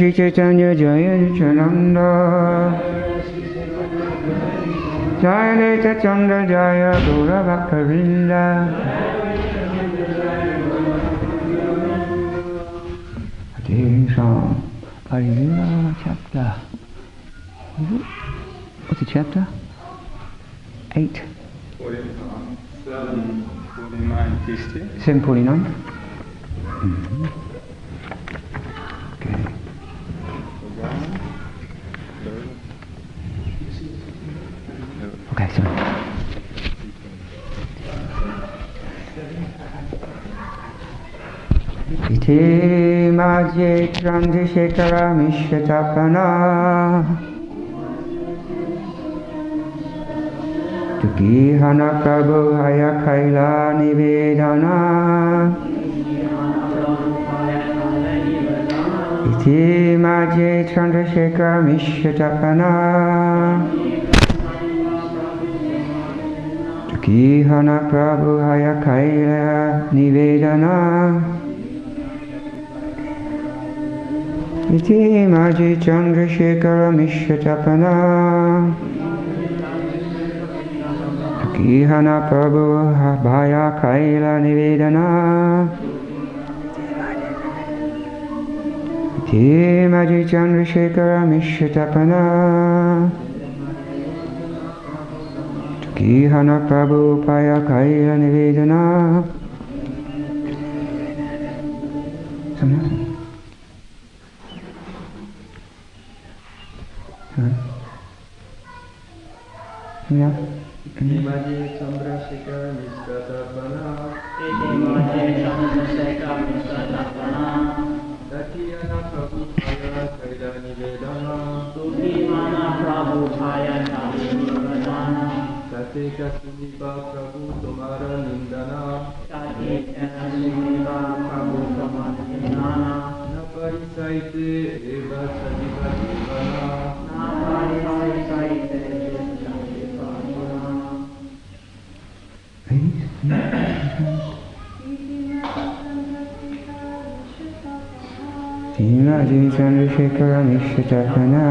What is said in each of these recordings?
Shri Caitanya Jaya Nityananda Jaya Leta Chandra Jaya Gaura Bhakta-vrinda. From Arjuna chapter. What's the chapter? 8. 749. Okay. Okay, sorry. Iti Madhye Chandrasekhara Mishratapana Tukihana Prabhu Hayakaila Nivedana Iti Madhye Chandrasekhara Mishratapana Tukihana Prabhu Hayakaila Nivedana Iti Madhye Chandrasekhara Mishratapana Tukihana Prabhu Bhaya Kaila Nivedana Iti Madhye Chandrasekhara Mishratapana Tukihana Prabhu Bhaya Kaila Nivedana. Yeah. Madhye Chandrasekhara Mishratapana Tatiyana Prabhu Bhaya Kaila Nivedana Tukihana Prabhu Bhaya Kaila Nivedana Tateka Suniva Prabhu Tomara Nindana Tateka Suniva Prabhu Tomara Nindana Napari Saite Eva Sadiva Devana Napari Saite Madhye Chandrasekhara Mishratapana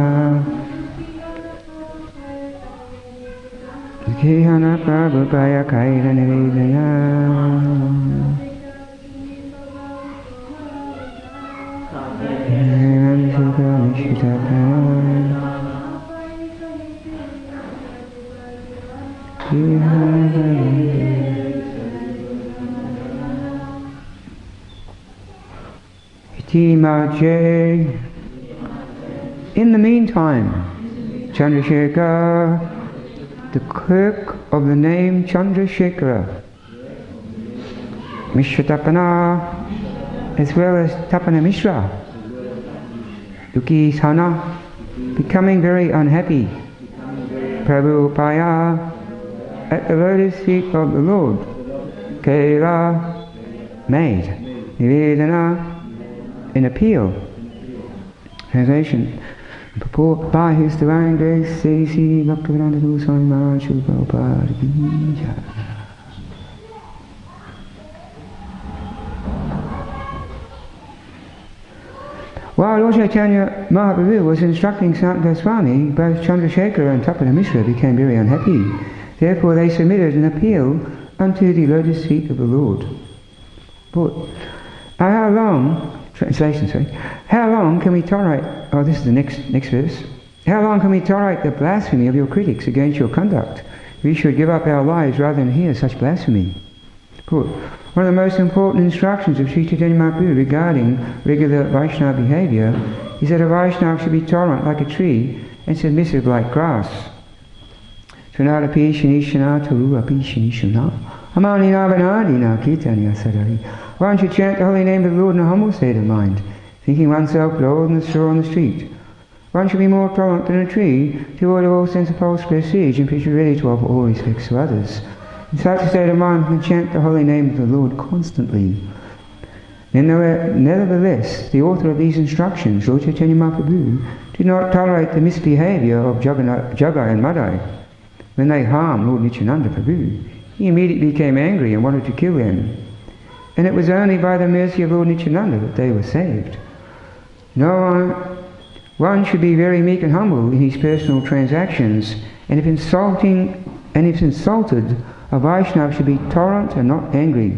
Tukihana Prabhu Bhaya Kaila Nivedana Chandrasekhara Mishratapana In the meantime, Chandrasekhara, the clerk of the name Chandrasekhara, Mishratapana, as well as Tapana Mishra, Duki Sana, becoming very unhappy, Prabhu Paya, at the lotus feet of the Lord, Kaila, made, Nivedana, an appeal. Translation. Purport by His Divine Grace, C.C. Bhaktivedanta Swami Maharaj Srila Prabhupada Ki Jai. While Lord Caitanya Mahaprabhu was instructing Sanat Goswami, both Chandrasekhara and Tapana Mishra became very unhappy. Therefore they submitted an appeal unto the lotus feet of the Lord. But how long, translation, sorry, how long can we tolerate, oh this is the next verse, how long can we tolerate the blasphemy of your critics against your conduct? We should give up our lives rather than hear such blasphemy. But one of the most important instructions of Sri Chaitanya Mahaprabhu regarding regular Vaishnava behavior is that a Vaishnava should be tolerant like a tree and submissive like grass. Sunadapi Shanishana Taruapi Shanishana Amalina Vanadina Caitanya Sadari. One should chant the holy name of the Lord in a humble state of mind, thinking oneself lower than the straw on the street. One should be more tolerant than a tree to avoid all sense of false prestige and be ready to offer all respects to others. In such a state of mind, one can chant the holy name of the Lord constantly. Nevertheless, the author of these instructions, Lord Chaitanya Mahaprabhu, did not tolerate the misbehavior of Jagai and Madai. When they harmed Lord Nityananda Prabhu, he immediately became angry and wanted to kill them. And it was only by the mercy of Lord Nityananda that they were saved. No one One should be very meek and humble in his personal transactions, and if insulted, a Vaishnava should be tolerant and not angry.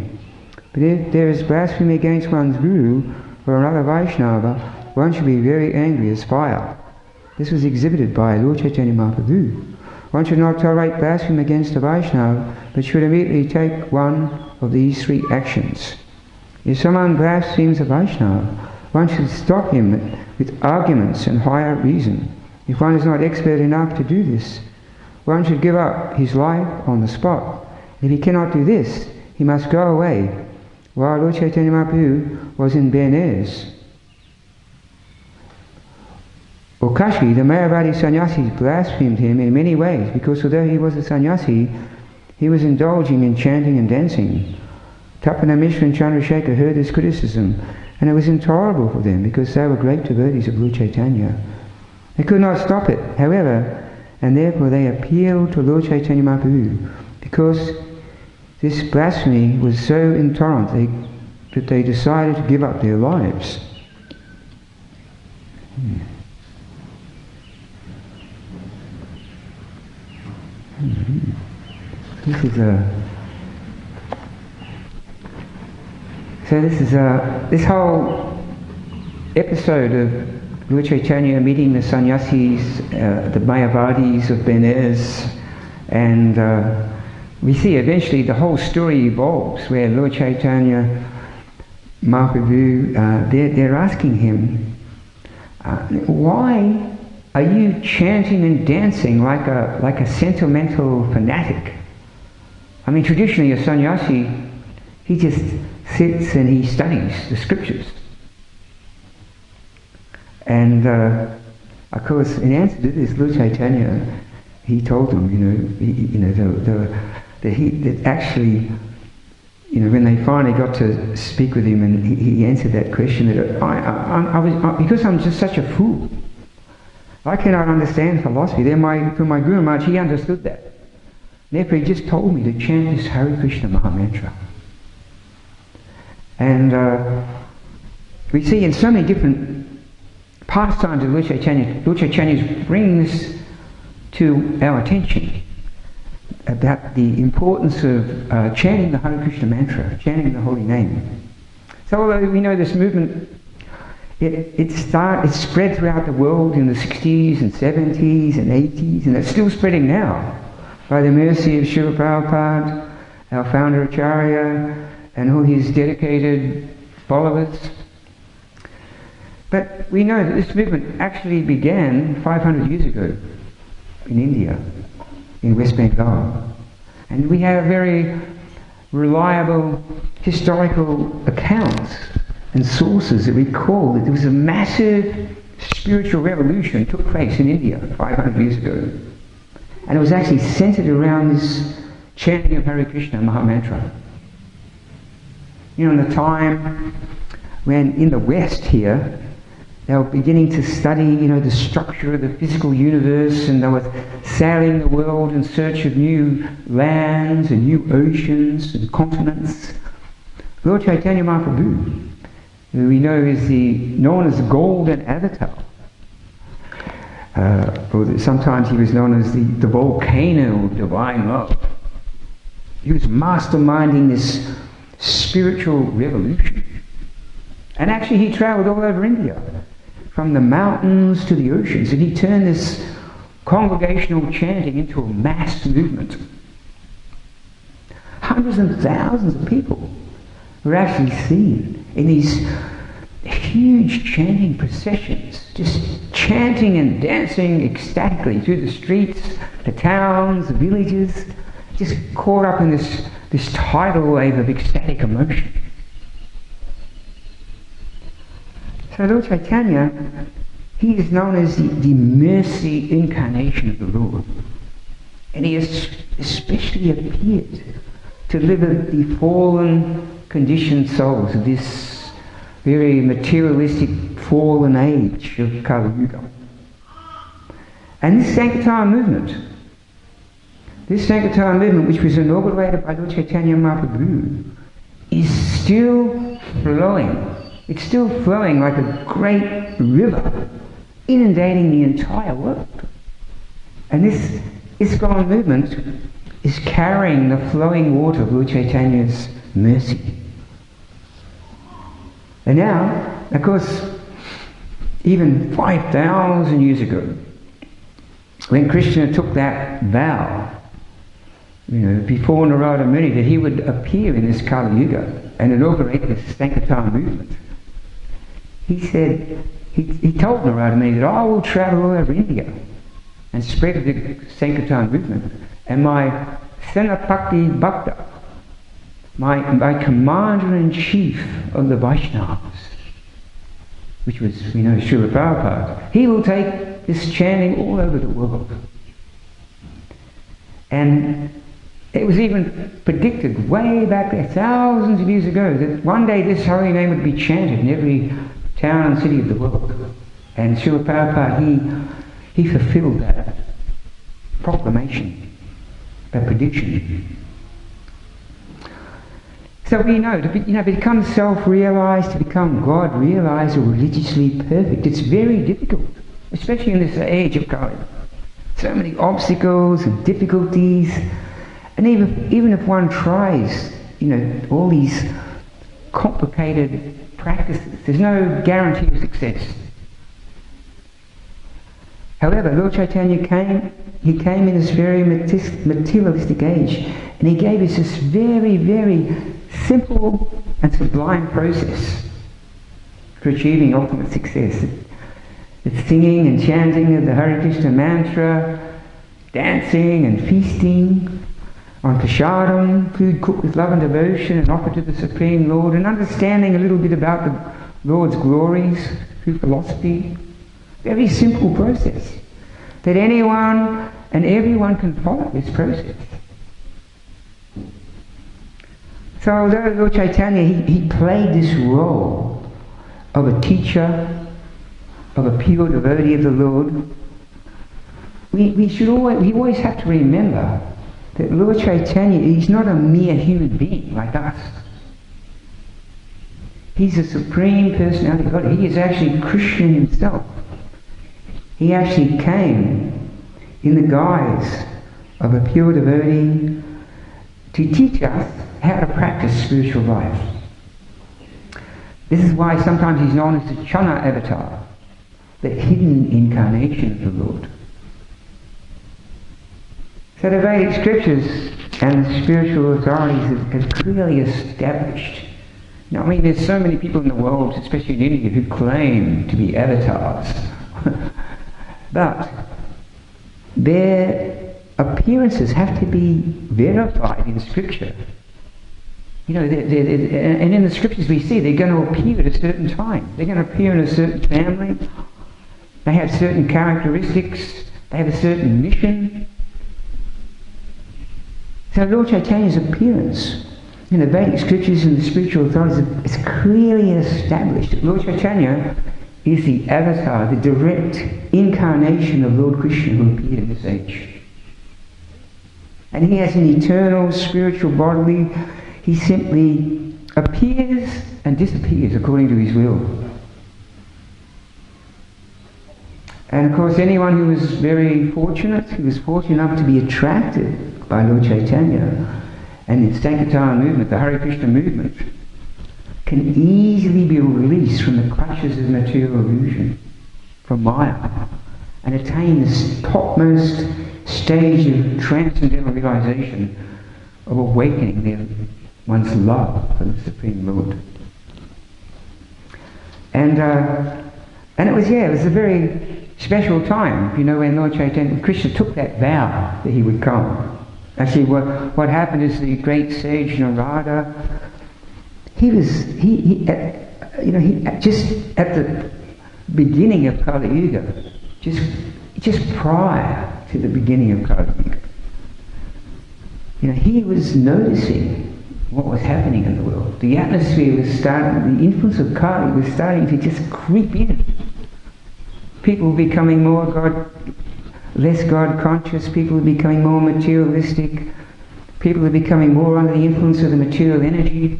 But if there is blasphemy against one's guru or another Vaishnava, one should be very angry as fire. This was exhibited by Lord Caitanya Mahaprabhu. One should not tolerate blasphemy against a Vaishnava, but should immediately take one of these three actions. If someone blasphemes a Vaishnava, one should stop him with arguments and higher reason. If one is not expert enough to do this, one should give up his life on the spot. If he cannot do this, he must go away. While Lord Caitanya Mahaprabhu was in Benares, or Kashi, the Mayavadi sannyasis blasphemed him in many ways, because although he was a sannyasi, he was indulging in chanting and dancing. Tapana Mishra and Chandrasekhar heard this criticism, and it was intolerable for them, because they were great devotees of Lord Chaitanya. They could not stop it, however, and therefore they appealed to Lord Caitanya Mahaprabhu, because this blasphemy was so intolerant that they decided to give up their lives. This whole episode of Lord Chaitanya meeting the sannyasis, the Mayavadis of Benares, and we see eventually the whole story evolves where Lord Chaitanya Mahaprabhu, they're asking him, why are you chanting and dancing like a sentimental fanatic? I mean, traditionally a sannyasi, he just sits and he studies the scriptures. And of course, in answer to this, Lord Chaitanya, he told them, that actually, when they finally got to speak with him, and he answered that question, that because I'm just such a fool, I cannot understand philosophy. Then my Guru Maharaj, he understood that. Therefore, he just told me to chant this Hare Krishna Mahamantra. And we see in so many different pastimes of Lord Chaitanya is bringing this to our attention about the importance of chanting the Hare Krishna mantra, chanting the holy name. So although we know this movement, it spread throughout the world in the 60s and 70s and 80s, and it's still spreading now by the mercy of Srila Prabhupada, our founder Acharya, and all his dedicated followers. But we know that this movement actually began 500 years ago in India, in West Bengal. And we have very reliable historical accounts and sources that recall that there was a massive spiritual revolution took place in India 500 years ago. And it was actually centered around this chanting of Hare Krishna Mahamantra. In the time when in the West here, they were beginning to study, the structure of the physical universe, and they were sailing the world in search of new lands and new oceans and continents. Lord Chaitanya Mahaprabhu, who we know is known as the Golden Avatar, or sometimes he was known as the volcano of divine love. He was masterminding this spiritual revolution. And actually he travelled all over India, from the mountains to the oceans, and he turned this congregational chanting into a mass movement. Hundreds and thousands of people were actually seen in these huge chanting processions, just chanting and dancing ecstatically through the streets, the towns, the villages, just caught up in this tidal wave of ecstatic emotion. So Lord Chaitanya, he is known as the mercy incarnation of the Lord. And he has especially appeared to deliver the fallen, conditioned souls of this very materialistic, fallen age of Kali Yuga. And this Sankirtan movement, which was inaugurated by Lord Caitanya Mahaprabhu, is still flowing. It's still flowing like a great river inundating the entire world. And this ISKCON movement is carrying the flowing water of Lord Chaitanya's mercy. And now, of course, even 5,000 years ago, when Krishna took that vow, before Narada Muni, that he would appear in this Kali Yuga and inaugurate this Sankirtan movement, he said, he told Narada Muni that I will travel all over India and spread the Sankirtan movement, and my Senapati Bhakta, my commander-in-chief of the Vaishnavas, which was, Srila Prabhupada, he will take this chanting all over the world. And it was even predicted way back there, thousands of years ago, that one day this holy name would be chanted in every town and city of the world. And Srila Prabhupada, he fulfilled that proclamation, that prediction. So we know, to become self-realized, to become God-realized or religiously perfect, it's very difficult, especially in this age of Kali. So many obstacles and difficulties, and even if one tries, all these complicated practices, there's no guarantee of success. However, Lord Chaitanya came in this very materialistic age, and he gave us this very, very simple and sublime process for achieving ultimate success. It's singing and chanting of the Hare Krishna mantra, dancing and feasting on prasadam, food cooked with love and devotion and offered to the Supreme Lord, and understanding a little bit about the Lord's glories through philosophy. Very simple process that anyone and everyone can follow this process. So although Lord Chaitanya, he played this role of a teacher, of a pure devotee of the Lord, we always have to remember that Lord Chaitanya, he's not a mere human being like us. He's a supreme personality of God. He is actually Krishna himself. He actually came in the guise of a pure devotee to teach us how to practice spiritual life. This is why sometimes he's known as the Chana avatar, the hidden incarnation of the Lord. So the Vedic scriptures and the spiritual authorities have clearly established. Now, there's so many people in the world, especially in India, who claim to be avatars. But their appearances have to be verified in scripture. And in the scriptures we see they're going to appear at a certain time. They're going to appear in a certain family. They have certain characteristics. They have a certain mission. So Lord Chaitanya's appearance in the Vedic scriptures and the spiritual authorities is clearly established that Lord Chaitanya is the avatar, the direct incarnation of Lord Krishna who appeared in this age. And he has an eternal spiritual bodily. He simply appears and disappears according to his will. And of course anyone who was very fortunate, who was fortunate enough to be attracted by Lord Chaitanya and the Sankirtan movement, the Hare Krishna movement, can easily be released from the clutches of material illusion, from Maya, and attain this topmost stage of transcendental realization of awakening one's love for the Supreme Lord. And it was a very special time, when Lord Chaitanya, Krishna took that vow that he would come. Actually, what happened is the great sage Narada, he just at the beginning of Kali Yuga, just prior to the beginning of Kali Yuga, he was noticing what was happening in the world. The atmosphere was starting, the influence of Kali was starting to just creep in. People were becoming less God conscious, people were becoming more materialistic, people were becoming more under the influence of the material energy,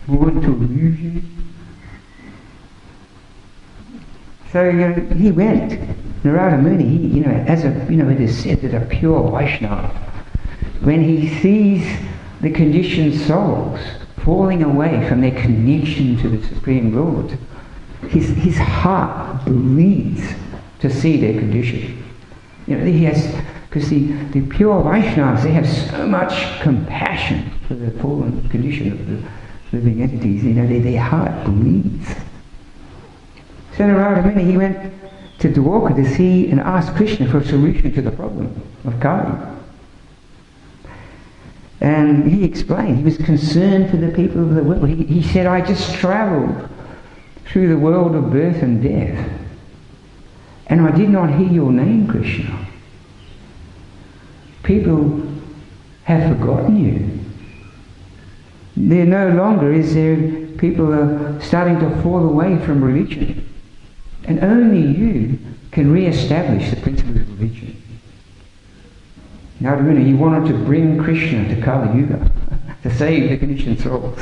more into illusion. So he went. Narada Muni, he, as it is said that a pure Vaishnava, when he sees the conditioned souls falling away from their connection to the Supreme Lord, his heart bleeds to see their condition. He has, because the pure Vaishnavas, they have so much compassion for the fallen condition of the living entities. Their heart bleeds. So Narada Muni, he went to Dwarka to see and ask Krishna for a solution to the problem of Kali. And he explained, he was concerned for the people of the world. He said, I just travelled through the world of birth and death, and I did not hear your name, Krishna. People have forgotten you. There no longer is there, people are starting to fall away from religion. And only you can re-establish the principles of religion. Now, he wanted to bring Krishna to Kali Yuga to save the conditioned souls.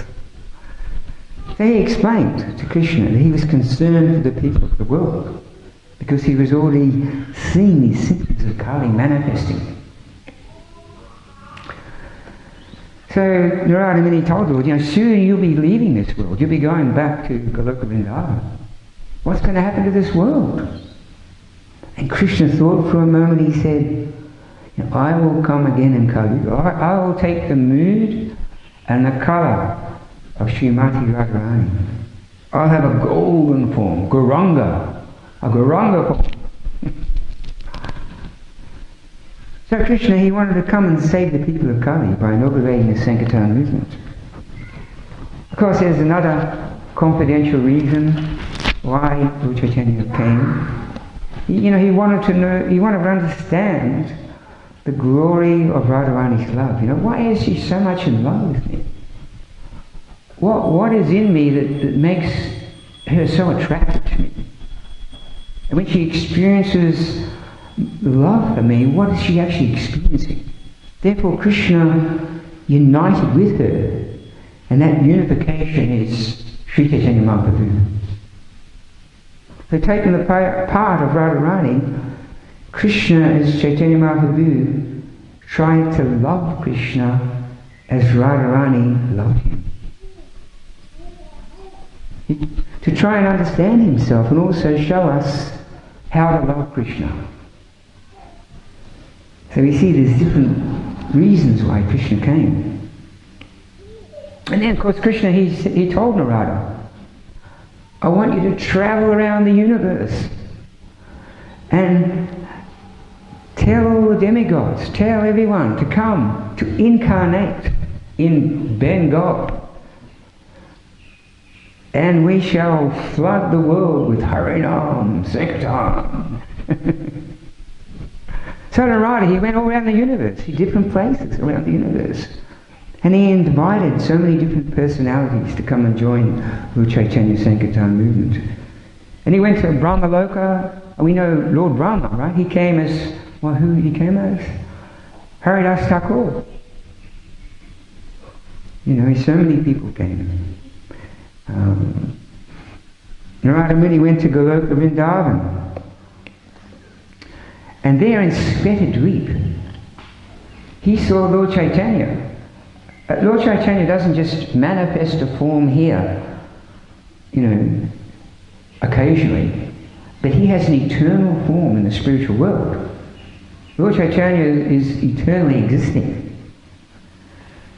So he explained to Krishna that he was concerned for the people of the world because he was already seeing these symptoms of Kali manifesting. So Narada Muni told the Lord, soon you'll be leaving this world. You'll be going back to Goloka Vrindavan. What's going to happen to this world? And Krishna thought for a moment. He said, I will come again in Kali Yuga. I will take the mood and the colour of Srimati Radharani. I'll have a golden form, Gauranga, a Gauranga form. So Krishna, he wanted to come and save the people of Kali by inaugurating the Sankirtan movement. Of course, there's another confidential reason why Lord Chaitanya came. He wanted to know, he wanted to understand the glory of Radharani's love. Why is she so much in love with me? What is in me that makes her so attracted to me? And when she experiences love for me, what is she actually experiencing? Therefore Krishna united with her, and that unification is Sri Chaitanya Mahaprabhu. So taking the part of Radharani, Krishna as Chaitanya Mahaprabhu tried to love Krishna as Radharani loved him. To try and understand himself and also show us how to love Krishna. So we see there's different reasons why Krishna came. And then of course Krishna, he told Narada, I want you to travel around the universe and tell all the demigods, tell everyone to come, to incarnate in Bengal. And we shall flood the world with Harinam, Sankirtan. So Narada, he went all around the universe, different places around the universe. And he invited so many different personalities to come and join the Chaitanya Sankirtan movement. And he went to Brahmaloka, and we know Lord Brahma, right? He came as, who he came as? Haridas Thakur. So many people came. Narada Muni went to Goloka Vrindavan. And there in Svetadweep, he saw Lord Chaitanya. Lord Chaitanya doesn't just manifest a form here, occasionally, but he has an eternal form in the spiritual world. Lord Chaitanya is eternally existing.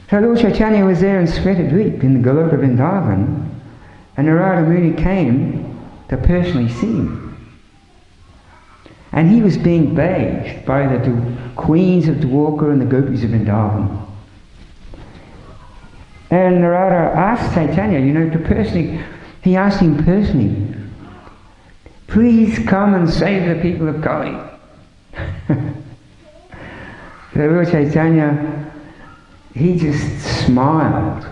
So Lord Chaitanya was there in Svetadweep in the Goloka Vrindavan, and Narada Muni came to personally see him. And he was being bathed by the queens of Dwarka and the gopis of Vrindavan. And Narada asked Chaitanya, he asked him personally, please come and save the people of Kali. So Lord Chaitanya, he just smiled.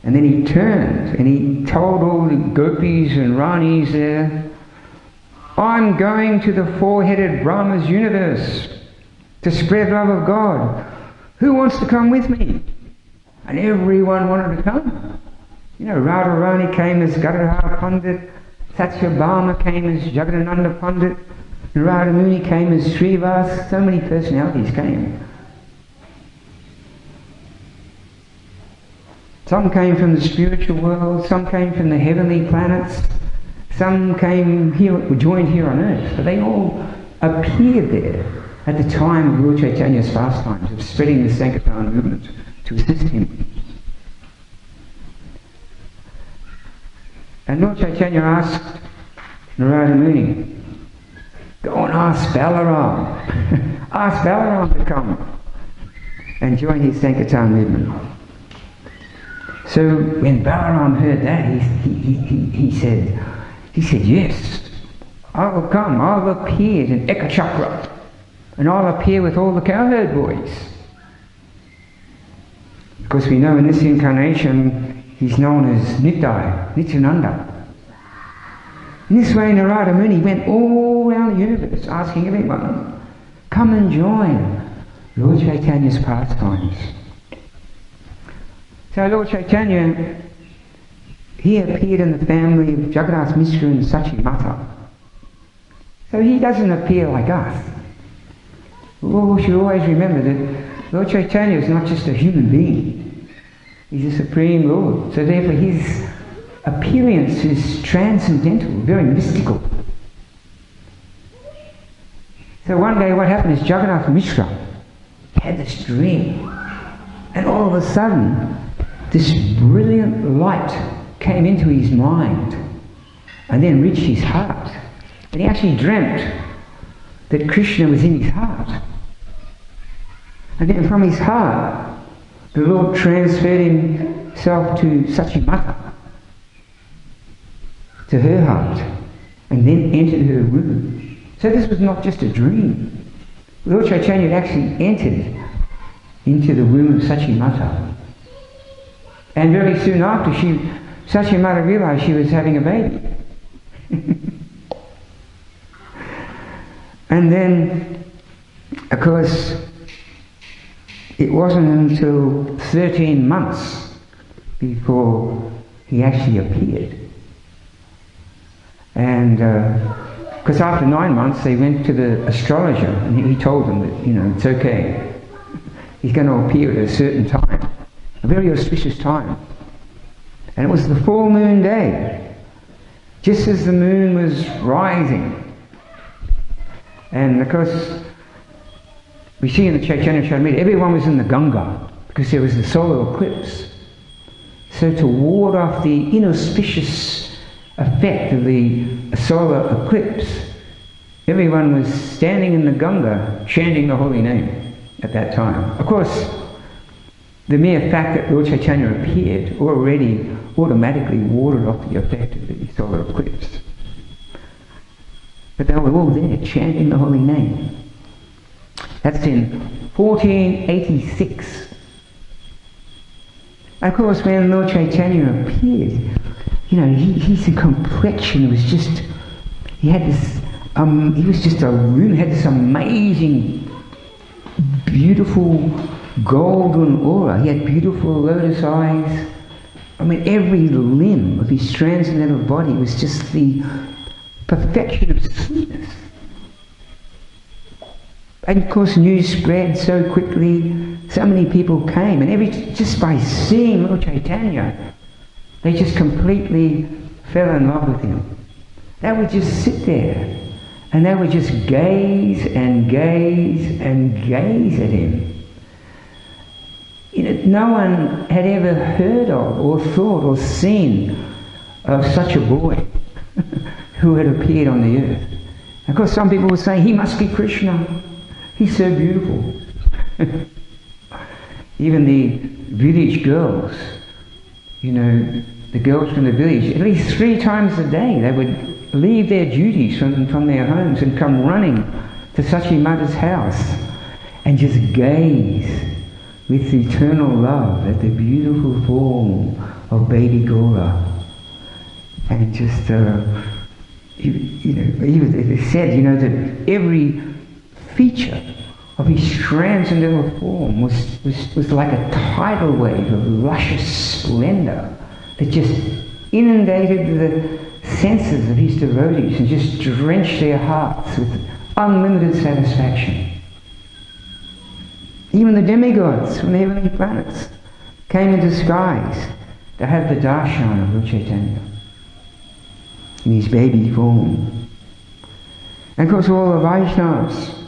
And then he turned and he told all the gopis and ranis there, I'm going to the four-headed Brahma's universe to spread love of God. Who wants to come with me? And everyone wanted to come. Radharani came as Garuda Pandit, Satyabhama came as Jagadananda Pandit, Narada Muni came as Srivas, so many personalities came. Some came from the spiritual world, some came from the heavenly planets, some came here, joined here on earth, but they all appeared there at the time of Lord Chaitanya's pastimes, of spreading the Sankirtan movement to assist him. And Lord Chaitanya asked Narada Muni, go and ask Balaram, ask Balaram to come and join his Sankirtan movement. So when Balaram heard that, he said, yes, I will come, I'll appear in Ekachakra, and I'll appear with all the cowherd boys. Because we know in this incarnation, he's known as Nityananda. In this way, Narada Muni went all around the universe, asking everyone, come and join Lord Chaitanya's pastimes. So Lord Chaitanya, he appeared in the family of Jagannath Mishra and Sachimata. So he doesn't appear like us. We should always remember that Lord Chaitanya is not just a human being. He's a Supreme Lord. So therefore his appearance is transcendental, very mystical. So one day what happened is Jagannath Mishra had this dream, and all of a sudden this brilliant light came into his mind and then reached his heart. And he actually dreamt that Krishna was in his heart. And then from his heart, the Lord transferred himself to Sachimata, to her heart, and then entered her womb. So this was not just a dream. Lord Chaitanya had actually entered into the womb of Sachimata. And very soon after, Sachimata realized she was having a baby. And then, of course, it wasn't until 13 months before he actually appeared. And because after 9 months they went to the astrologer and he told them that, it's okay. He's going to appear at a certain time, a very auspicious time. And it was the full moon day, just as the moon was rising. And of course, we see in the Chaitanya Charitamrita, everyone was in the Ganga because there was the solar eclipse. So to ward off the inauspicious effect of the solar eclipse, everyone was standing in the Ganga chanting the holy name at that time. Of course, the mere fact that Lord Chaitanya appeared already automatically warded off the effect of the solar eclipse. But they were all there chanting the holy name. That's in 1486. And of course, when Lord Chaitanya appeared, his complexion was just, he was just a luminous, had this amazing, beautiful golden aura. He had beautiful lotus eyes. Every limb of his transcendental body was just the perfection of sweetness. And of course news spread so quickly, so many people came, and just by seeing Lord Chaitanya, they just completely fell in love with him. They would just sit there and they would just gaze and gaze and gaze at him. No one had ever heard of or thought or seen of such a boy who had appeared on the earth. Of course, some people would say, he must be Krishna. He's so beautiful. Even the village girls, the girls from the village, at least 3 times a day, they would leave their duties from their homes and come running to Sachimata's house and just gaze with eternal love at the beautiful form of baby Gaura. And just, even it said, that every feature of his transcendental form was like a tidal wave of luscious splendor that just inundated the senses of his devotees and just drench their hearts with unlimited satisfaction. Even the demigods from the heavenly planets came in disguise to have the darshan of Lord Caitanya in his baby form. And of course all the Vaishnavas,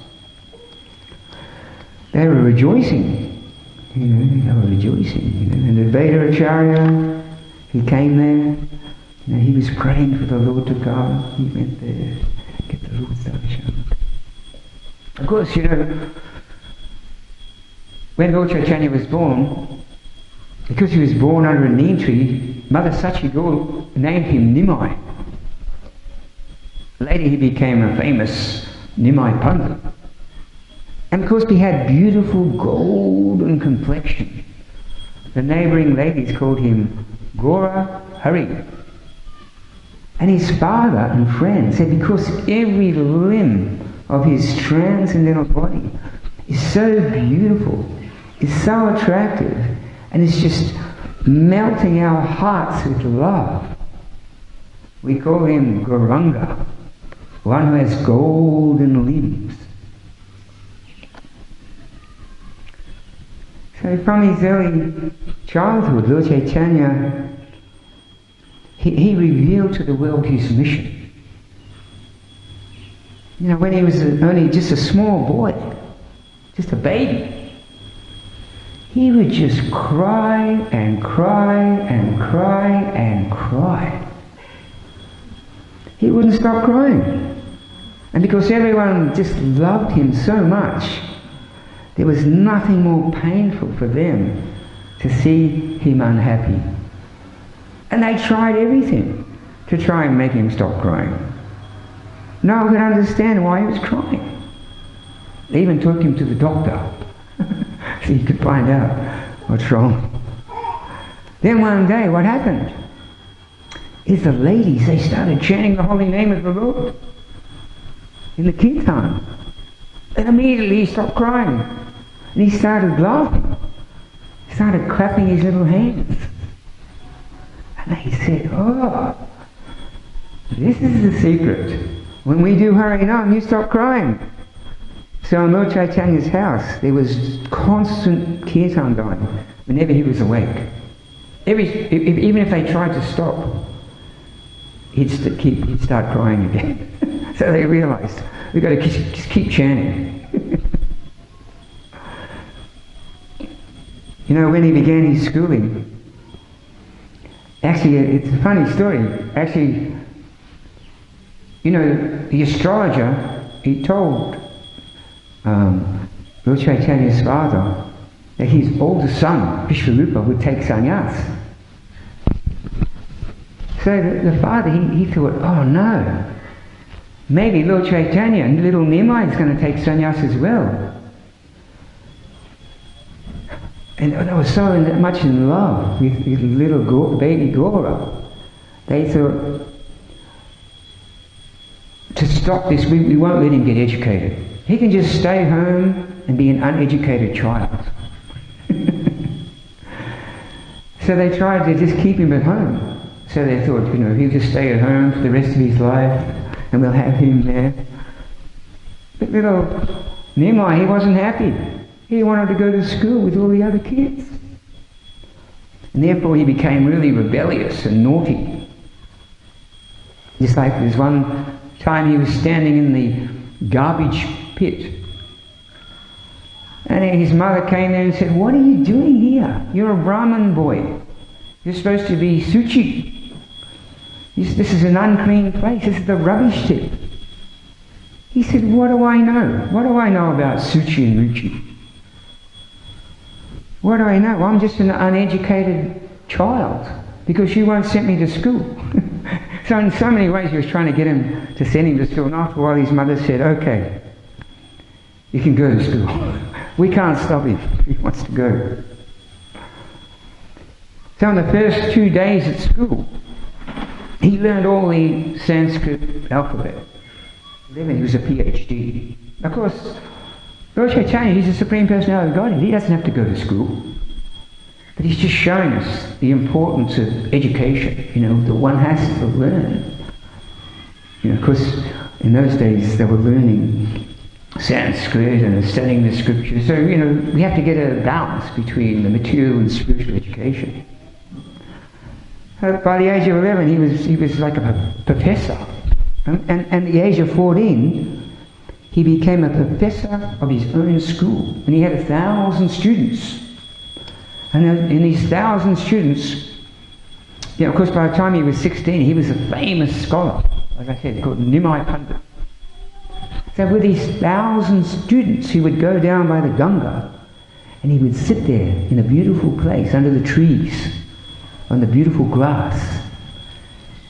they were rejoicing, they were rejoicing. And the Veda Acharya, he came there, he was praying for the Lord to come. He went there, get the Lord's darshan. Of course, when Lord Caitanya was born, because he was born under a neem tree, Mother Sachi named him Nimai. Later he became a famous Nimai Pandit. And of course he had beautiful golden complexion. The neighbouring ladies called him Garuda Hare. And his father and friends said because every limb of his transcendental body is so beautiful, is so attractive, and it's just melting our hearts with love. We call him Gauranga, one who has golden limbs. So from his early childhood, Lord Caitanya, he revealed to the world his mission. When he was only just a small boy, just a baby, he would just cry and cry and cry and cry. He wouldn't stop crying. And because everyone just loved him so much, there was nothing more painful for them to see him unhappy. And they tried everything to try and make him stop crying. No one could understand why he was crying. They even took him to the doctor so he could find out what's wrong. Then one day, what happened is the ladies, they started chanting the holy name of the Lord in the kirtan. And immediately he stopped crying. And he started laughing. He started clapping his little hands. And they said, oh, this is the secret. When we do Harinam, you stop crying. So in Lord Chaitanya's house, there was constant kirtan going whenever he was awake. Even if they tried to stop, he'd start crying again. So they realized, we've got to just keep chanting. When he began his schooling, actually, it's a funny story. Actually, the astrologer, he told Lord Chaitanya's father that his older son, Vishvarupa, would take sannyas. So the father, he thought, oh no, maybe Lord Caitanya and little Nimai is going to take sannyas as well. And they were so much in love with little baby Gaura. They thought, to stop this, we won't let him get educated. He can just stay home and be an uneducated child. So they tried to just keep him at home. So they thought, he'll just stay at home for the rest of his life and we'll have him there. But little Nimai, he wasn't happy. He wanted to go to school with all the other kids. And therefore he became really rebellious and naughty. Just like there's one time he was standing in the garbage pit. And his mother came there and said, what are you doing here? You're a Brahmin boy. You're supposed to be Suchi. This is an unclean place. This is the rubbish tip. He said, what do I know? What do I know about Suchi and Ruchi? What do I know? Well, I'm just an uneducated child because you won't send me to school. So in so many ways he was trying to get him to send him to school, and after a while his mother said, okay, you can go to school. We can't stop him if he wants to go. So in the first 2 days at school, he learned all the Sanskrit alphabet. Then he was a PhD. Of course, Lord Caitanya, he's the Supreme Personality of Godhead. He doesn't have to go to school. But he's just showing us the importance of education, that one has to learn Of course, in those days they were learning Sanskrit and studying the scriptures. So, we have to get a balance between the material and spiritual education. By the age of 11, he was like a professor. And at the age of 14, he became a professor of his own school. And he had 1,000 students. And in these 1,000 students, of course, by the time he was 16, he was a famous scholar, as I said, called Nimai Pandit. So with these 1,000 students, he would go down by the Ganga, and he would sit there in a beautiful place under the trees, on the beautiful grass.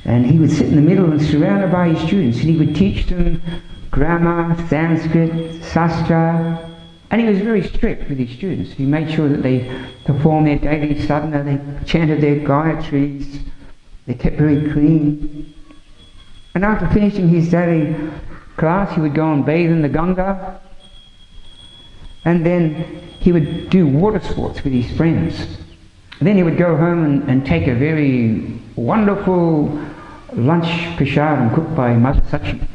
And he would sit in the middle and surrounded by his students, and he would teach them grammar, Sanskrit, Sastra, and he was very strict with his students. He made sure that they performed their daily sadhana, they chanted their gayatris, they kept very clean. And after finishing his daily class, he would go and bathe in the Ganga, and then he would do water sports with his friends. And then he would go home and take a very wonderful lunch prasadam cooked by Mother Sachi.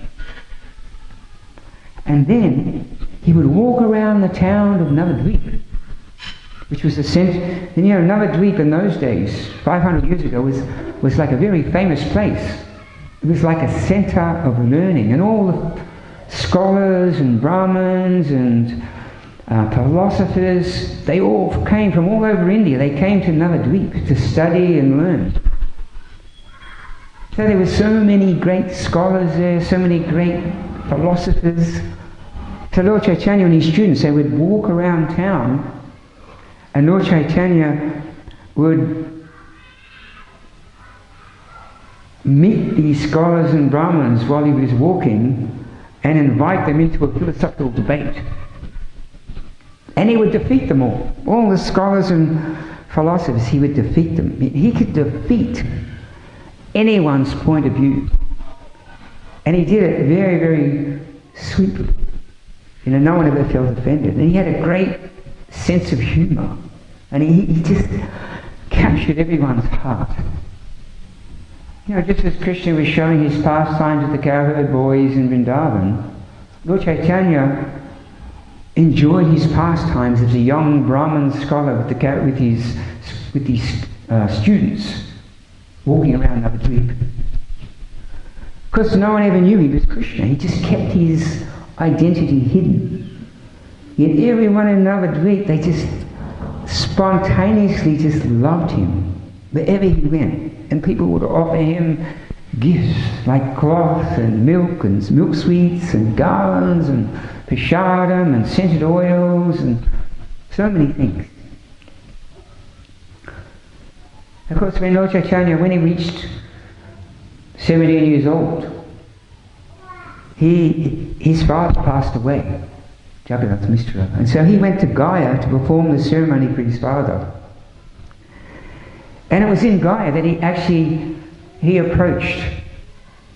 And then he would walk around the town of Navadvip, which was the centre. And Navadvip in those days, 500 years ago, was like a very famous place. It was like a centre of learning, and all the scholars and Brahmins and philosophers, they all came from all over India. They came to Navadvip to study and learn. So there were so many great scholars there, so many great philosophers. So Lord Chaitanya and his students, they would walk around town, and Lord Chaitanya would meet these scholars and Brahmins while he was walking and invite them into a philosophical debate. And he would defeat them all. All the scholars and philosophers, he would defeat them. He could defeat anyone's point of view. And he did it very, very sweetly. No one ever felt offended. And he had a great sense of humour. And he just captured everyone's heart. Just as Krishna was showing his pastimes with the cowherd boys in Vrindavan, Lord Chaitanya enjoyed his pastimes as a young Brahmin scholar with his students walking around Navadvip. Of course, no one ever knew he was Krishna. He just kept his identity hidden. Yet everyone in Navadvip, they just spontaneously just loved him wherever he went. And people would offer him gifts like cloth and milk sweets and garlands and prasadam and scented oils and so many things. Of course, when Lord Chaitanya, when he reached 17 years old, his father passed away, Jagannath Mishra, and so he went to Gaya to perform the ceremony for his father. And it was in Gaya that he approached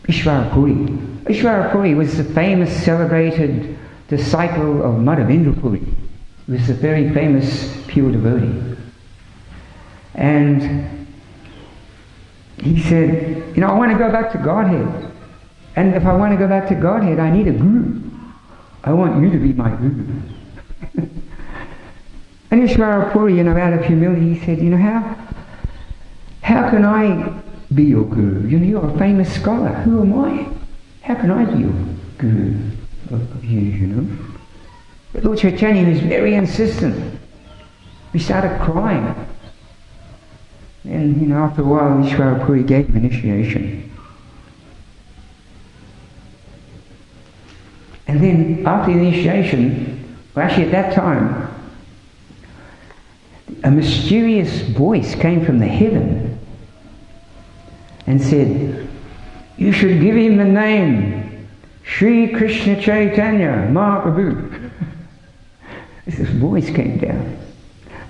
Ishvarapuri. Ishvarapuri was the famous, celebrated disciple of Madhavendra Puri. He was a very famous pure devotee. And he said, I want to go back to Godhead. And if I want to go back to Godhead, I need a guru. I want you to be my guru. And Ishvarapuri, out of humility, he said, how can I be your guru? You're a famous scholar. Who am I? How can I be your guru of you, But Lord Chaitanya was very insistent. He started crying. And, after a while, Ishvarapuri gave him initiation. And then, after the initiation, at that time, a mysterious voice came from the heaven and said, you should give him the name Sri Krishna Caitanya Mahaprabhu. This voice came down.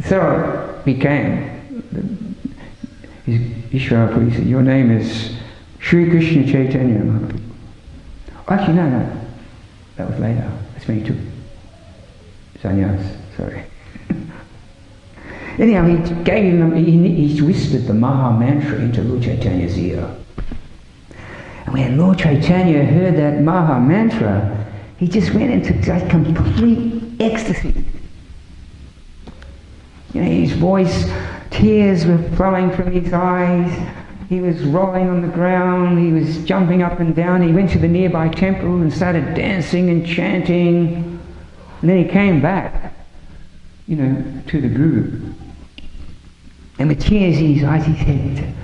So it became, Ishvarapuri said, your name is Sri Krishna Caitanya Mahaprabhu. Actually, no. That was later. That's when he took sannyas. Sorry. Anyhow, he gave him, he whispered the Maha Mantra into Lord Chaitanya's ear. And when Lord Caitanya heard that Maha Mantra, he just went into just complete ecstasy. You know, his voice, tears were flowing from his eyes. He was rolling on the ground. He was jumping up and down. He went to the nearby temple and started dancing and chanting. And then he came back, you know, to the Guru. And with tears in his eyes, he said,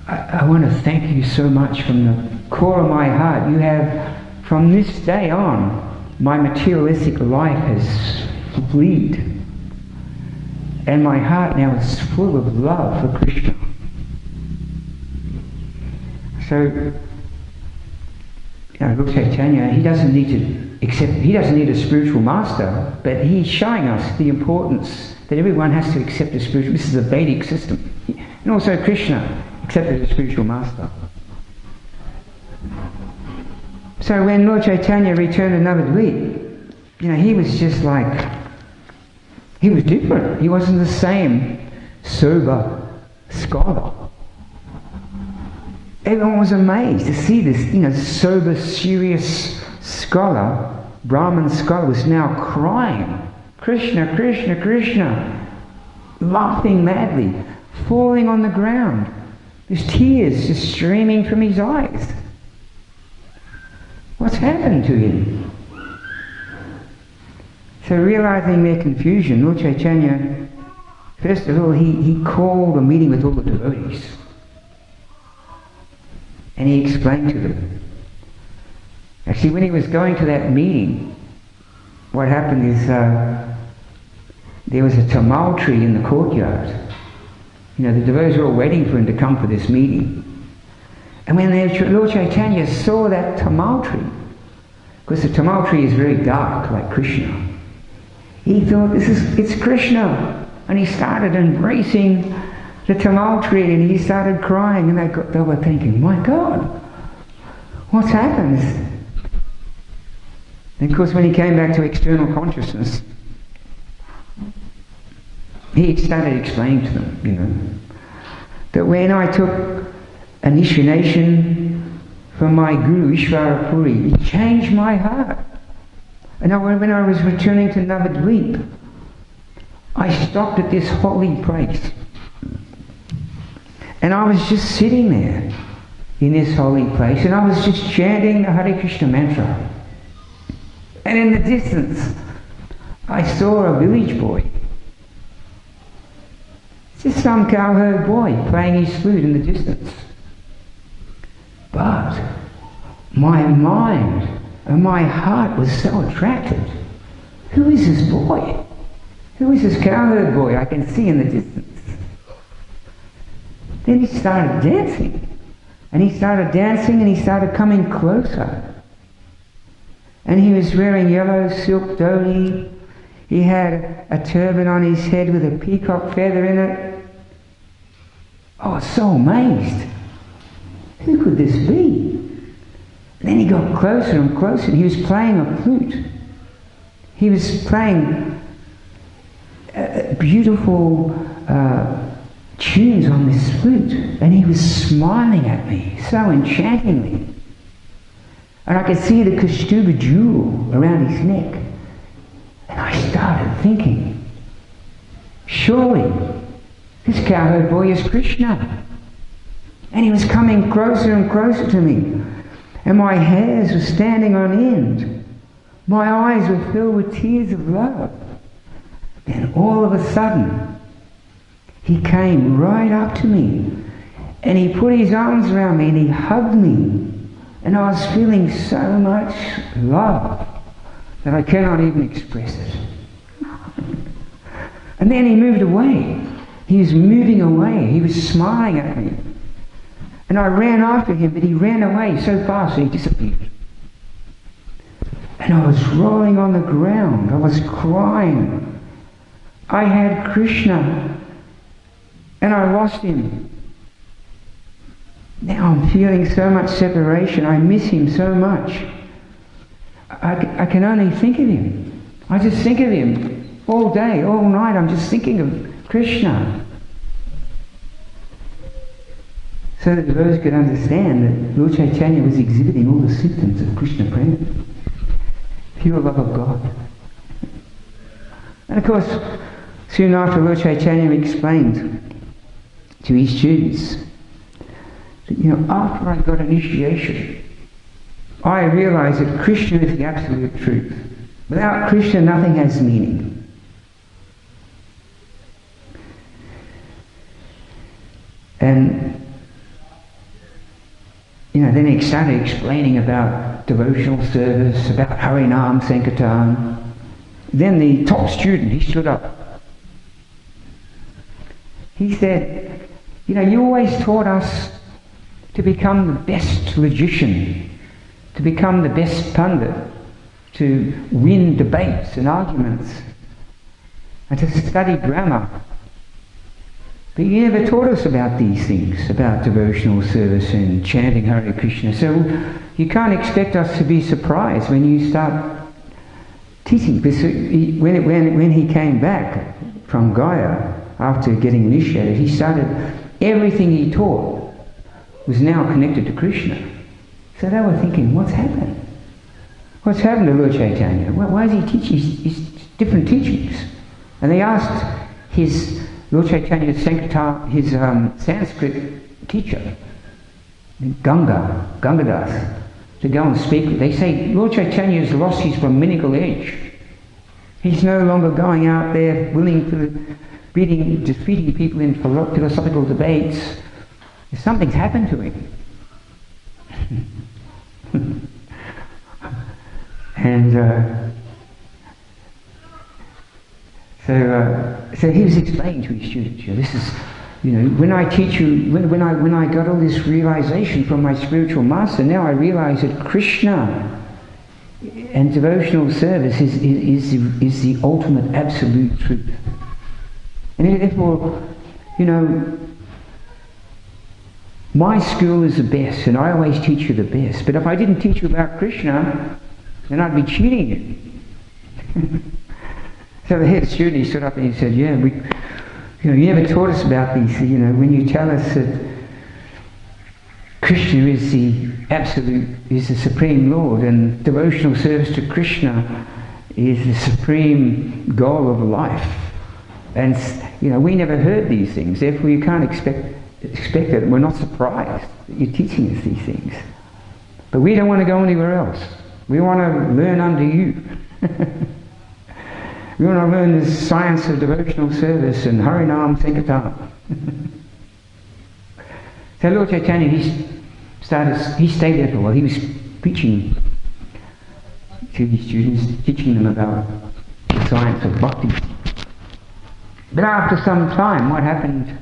I want to thank you so much from the core of my heart. You have, from this day on, my materialistic life has fleed. And my heart now is full of love for Krishna. So, you know, Lord Caitanya, he doesn't need a spiritual master, but he's showing us the importance that everyone has to accept a spiritual. This is a Vedic system. And also Krishna accepted a spiritual master. So when Lord Caitanya returned to Navadvip, you know, he was just like, he was different. He wasn't the same sober scholar. Everyone was amazed to see this, you know, sober, serious scholar, Brahmin scholar, was now crying, Krishna, Krishna, Krishna, laughing madly, falling on the ground. There's tears just streaming from his eyes. What's happened to him? So realizing their confusion, Lord Caitanya, first of all, he called a meeting with all the devotees. And he explained to them. Actually, when he was going to that meeting, what happened is there was a tumultuary in the courtyard. You know, the devotees were all waiting for him to come for this meeting. And when Lord Caitanya saw that tumultuary, because the tumultuary is very dark, like Krishna, he thought, it's Krishna. And he started embracing the tumultuary and he started crying, and they were thinking, my God, what's happened? And of course when he came back to external consciousness, he started explaining to them, you know, that when I took initiation from my Guru Ishvara Puri, it changed my heart. And when I was returning to Navadvip, I stopped at this holy place. And I was just sitting there in this holy place, and I was just chanting the Hare Krishna mantra. And in the distance, I saw a village boy. Just some cowherd boy playing his flute in the distance. But my mind and my heart was so attracted. Who is this boy? Who is this cowherd boy I can see in the distance? Then he started dancing. And he started dancing and he started coming closer. And he was wearing yellow silk dhoti. He had a turban on his head with a peacock feather in it. I was so amazed. Who could this be? And then he got closer and closer, and he was playing a flute. He was playing beautiful tunes on this flute, and he was smiling at me so enchantingly. And I could see the Kaustubha jewel around his neck. And I started thinking, surely this cowherd boy is Krishna. And he was coming closer and closer to me. And my hairs were standing on end. My eyes were filled with tears of love. Then all of a sudden, he came right up to me. And he put his arms around me and he hugged me. And I was feeling so much love that I cannot even express it. And then he moved away. He was moving away. He was smiling at me. And I ran after him, but he ran away so fast that he disappeared. And I was rolling on the ground. I was crying. I had Krishna, and I lost him. Now I'm feeling so much separation. I miss him so much. I can only think of him. I just think of him all day, all night. I'm just thinking of Krishna. so that those could understand that Lord Caitanya was exhibiting all the symptoms of Krishna Prem, pure love of God. And of course, soon after, Lord Caitanya explained to his students that, after I got initiation, I realized that Krishna is the absolute truth. Without Krishna, nothing has meaning. And then he started explaining about devotional service, about Harinam Sankirtan. Then the top student, he stood up. He said, you always taught us to become the best logician, to become the best pundit, to win debates and arguments, and to study grammar. But you never taught us about these things, about devotional service and chanting Hare Krishna. So you can't expect us to be surprised when you start teaching. Because when he came back from Gaya after getting initiated, he started, everything he taught was now connected to Krishna. So they were thinking, what's happened? What's happened to Lord Caitanya? Why is he teaching his different teachings? And they asked his Lord Chaitanya's his Sanskrit teacher, Gangadas, to go and speak. They say Lord Chaitanya has lost his Brahminical edge. He's no longer going out there defeating people in philosophical debates. Something's happened to him. And so he was explaining to his students, this is, when I teach you, when I got all this realization from my spiritual master, now I realize that Krishna and devotional service is the ultimate absolute truth. And therefore, my school is the best, and I always teach you the best. But if I didn't teach you about Krishna, then I'd be cheating you. So the head student, he stood up and he said, you never taught us about these, when you tell us that Krishna is the absolute, is the Supreme Lord, and devotional service to Krishna is the supreme goal of life. And, we never heard these things, therefore you can't expect it. We're not surprised that you're teaching us these things. But we don't want to go anywhere else. We want to learn under you. We want to learn the science of devotional service and Harinam Sankirtan. So Lord Caitanya, he stayed there for a while. He was preaching to his students, teaching them about the science of bhakti. But after some time, what happened,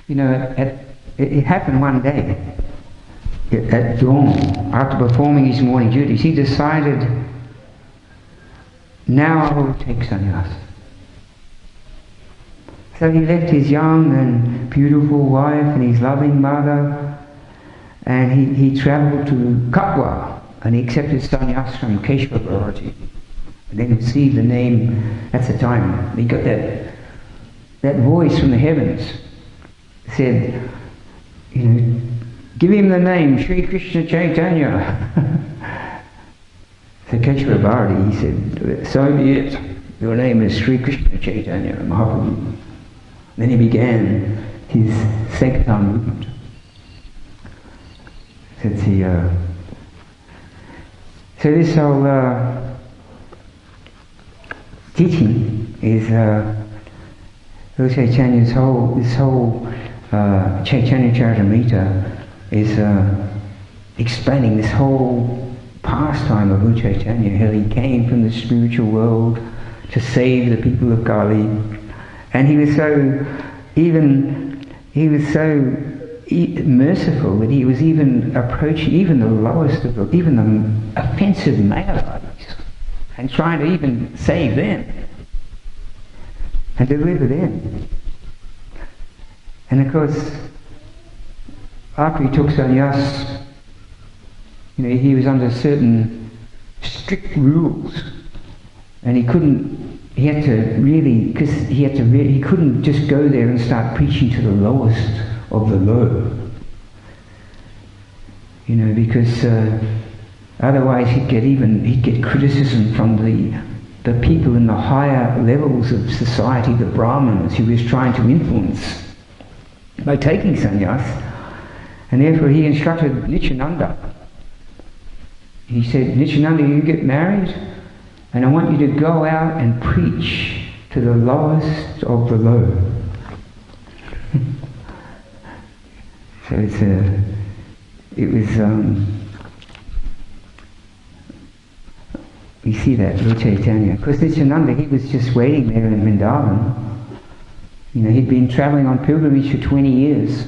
it happened one day, at dawn, after performing his morning duties, he decided, now I will take sannyas. So he left his young and beautiful wife and his loving mother, and he travelled to Katwa, and he accepted sannyas from Keshava Bharati. And then received the name, that's the time, he got that voice from the heavens, said, give him the name Sri Krishna Chaitanya. So Keshava Bharati, he said, so be it, your name is Sri Krishna Chaitanya Mahaprabhu. Then he began his Sankirtan movement. So this whole teaching is Lord Chaitanya's this whole Caitanya Caritamrita is explaining this whole pastime of Lord Caitanya, how he came from the spiritual world to save the people of Kali, and he was so merciful that he was even approaching even the lowest of even the offensive Mayavadis and trying to even save them and deliver them. And of course, after he took sannyas, he was under certain strict rules, and he had to really, because he couldn't just go there and start preaching to the lowest of the low. you know, because otherwise he'd get criticism from the people in the higher levels of society, the Brahmins, who he was trying to influence by taking sannyas. And therefore he instructed Nityananda. He said, Nityananda, you get married, and I want you to go out and preach to the lowest of the low. So we see that Lord Caitanya. Of course, Nityananda, he was just waiting there in Vrindavan. You know, he'd been traveling on pilgrimage for 20 years.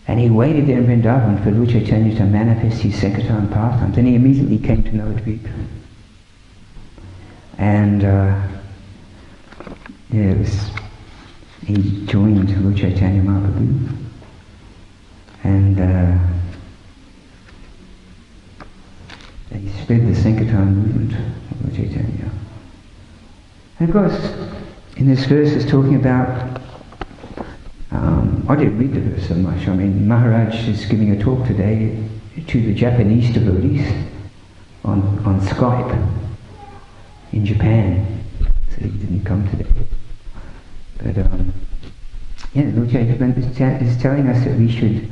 And he waited there in Vrindavan for Lord Caitanya to manifest his Sankirtan pastimes. And he immediately came to Navadvip. And he joined Lord Caitanya Mahaprabhu. And he spread the Sankirtan movement of Lord Caitanya. And of course, in this verse it's talking about, I didn't read the verse so much. I mean, Maharaj is giving a talk today to the Japanese devotees on Skype in Japan. So he didn't come today. But yeah, Lord Chaitanya is telling us that we should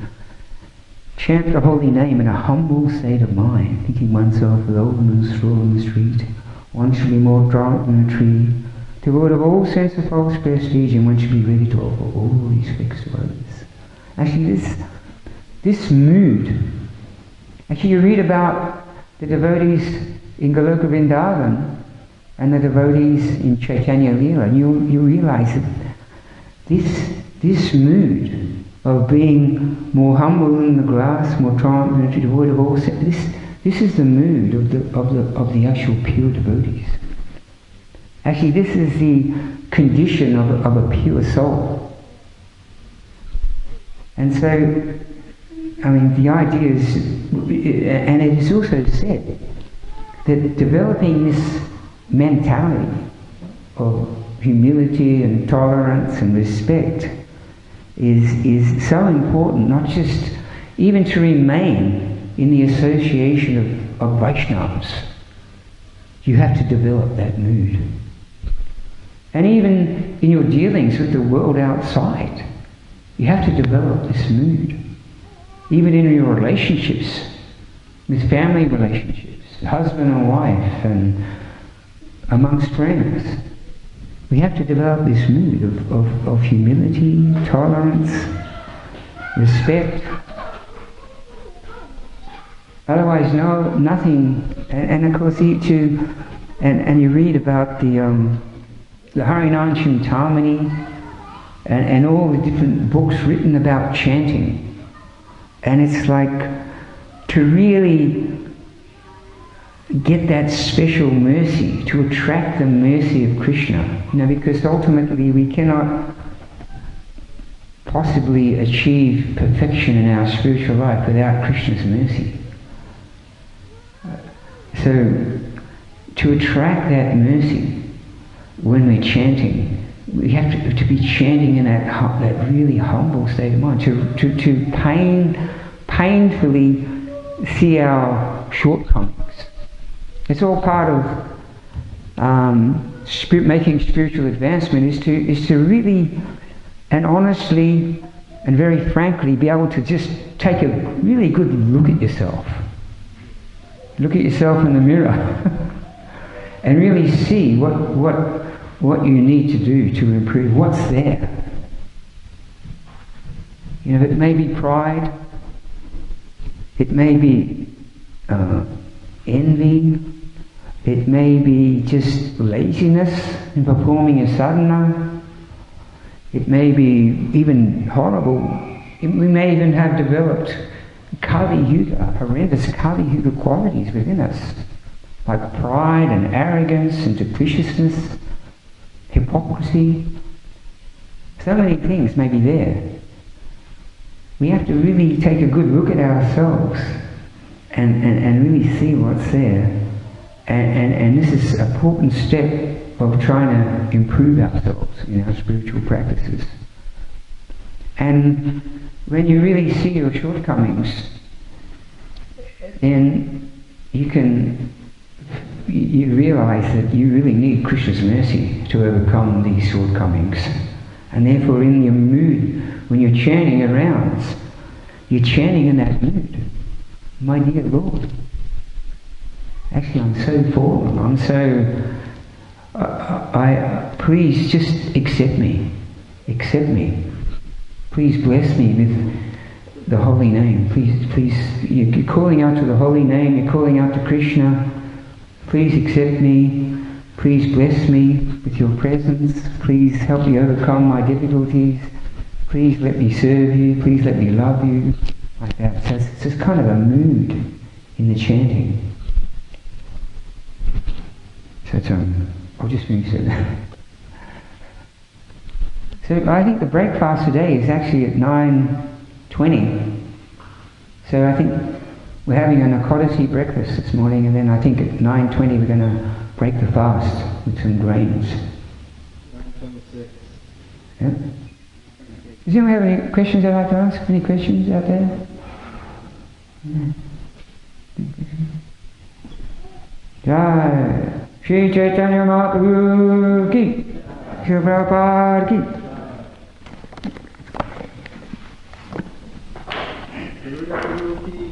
chant the holy name in a humble state of mind, thinking oneself low and straw in the street. One should be more drunk than a tree, devoid of all sense of false prestige, and one should be ready to offer all respects to others. Actually, this mood, actually you read about the devotees in Goloka Vrindavan and the devotees in Chaitanya Leela, and you realize that this mood of being more humble than the grass, more triumphant, devoid of all sense, this is the mood of the actual pure devotees. Actually, this is the condition of a pure soul. And so, I mean, the idea is, and it is also said, that developing this mentality of humility and tolerance and respect is so important, not just even to remain in the association of Vaishnavas. You have to develop that mood. And even in your dealings with the world outside, you have to develop this mood. Even in your relationships, with family relationships, husband and wife, and amongst friends, we have to develop this mood of humility, tolerance, respect. Otherwise, nothing. And of course, and you read about the Harinam Chintamani and all the different books written about chanting. And it's like to really get that special mercy, to attract the mercy of Krishna, you know, because ultimately we cannot possibly achieve perfection in our spiritual life without Krishna's mercy. So to attract that mercy when we're chanting, we have to be chanting in that really humble state of mind, to painfully see our shortcomings. It's all part of making spiritual advancement, is to really and honestly and very frankly be able to just take a really good look at yourself. Look at yourself in the mirror and really see what you need to do to improve, what's there. You know, it may be pride, it may be envy, it may be just laziness in performing a sadhana, it may be even horrible, we may even have developed Kali Yuga, horrendous Kali Yuga qualities within us, like pride and arrogance and capriciousness, hypocrisy. So many things may be there. We have to really take a good look at ourselves and really see what's there. And this is an important step of trying to improve ourselves in our spiritual practices. And when you really see your shortcomings, then you realize that you really need Krishna's mercy to overcome these shortcomings. And therefore in your mood, when you're chanting around, you're chanting in that mood. My dear Lord, actually I'm so fallen, I'm so... please just accept me. Accept me. Please bless me with the holy name. Please, you're calling out to the holy name, you're calling out to Krishna. Please accept me. Please bless me with your presence. Please help me overcome my difficulties. Please let me serve you. Please let me love you. Like that. So it's just kind of a mood in the chanting. So I'll just finish it. So I think the breakfast today is actually at 9:20. So I think we're having a narcotic breakfast this morning, and then I think at 9:20 we're going to break the fast with some grains. 9:26. Yeah? Does anyone have any questions I'd like to ask? Any questions out there? Yeah. Jai Shri Caitanya Mahaprabhu ki, Shri Prabhupada ki. Garuda Guru ki